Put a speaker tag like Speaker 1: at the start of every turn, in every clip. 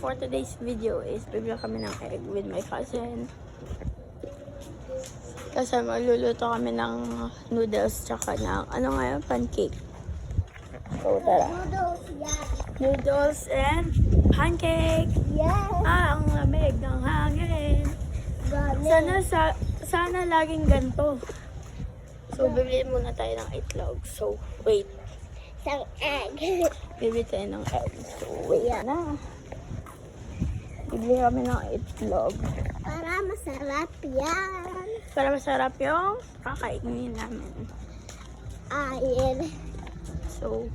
Speaker 1: for today's video is bibili kami ng egg with my cousin. Kasi magluluto kami ng noodles tsaka ng pancake. So tara.
Speaker 2: Noodles, yeah.
Speaker 1: Noodles and pancake.
Speaker 2: Yes.
Speaker 1: Ang lamig ng hangin. Sana laging ganito. So bibili muna tayo ng itlog. So wait.
Speaker 2: Isang egg.
Speaker 1: Bibili tayo ng egg. So wait na. Bibili kami ng itlog.
Speaker 2: Para masarap yan.
Speaker 1: Para masarap yung kakainin namin.
Speaker 2: Ayan.
Speaker 1: So,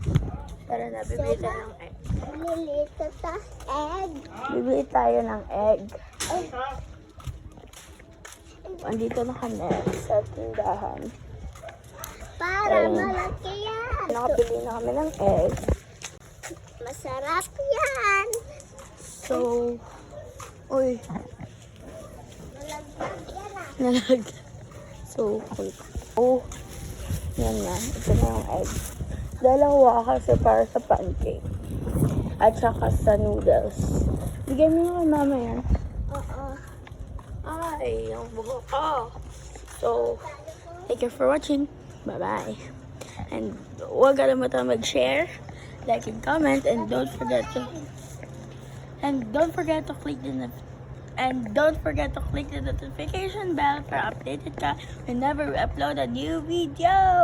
Speaker 1: tara na, bibili tayo ng egg.
Speaker 2: Lilito ta egg.
Speaker 1: Bibili tayo ng egg. Andito na kami sa tindahan.
Speaker 2: Para
Speaker 1: Ayun.
Speaker 2: malaki yan.
Speaker 1: Nakabili na kami ng egg.
Speaker 2: Masarap yan.
Speaker 1: So, uy,
Speaker 2: Malaglag yan ah.
Speaker 1: nalag. So, wait. Oh, yan na. Ito na yung egg. Dalawa kasi para sa pancake. At saka sa noodles. Bigyan mo na kay mama yan.
Speaker 2: Oo.
Speaker 1: Ay, yung buho ko. So, thank you for watching. Bye-bye. And huwag kalimutan mag-share, like, and comment, and don't forget to click the notification bell for updated ka whenever we upload a new video.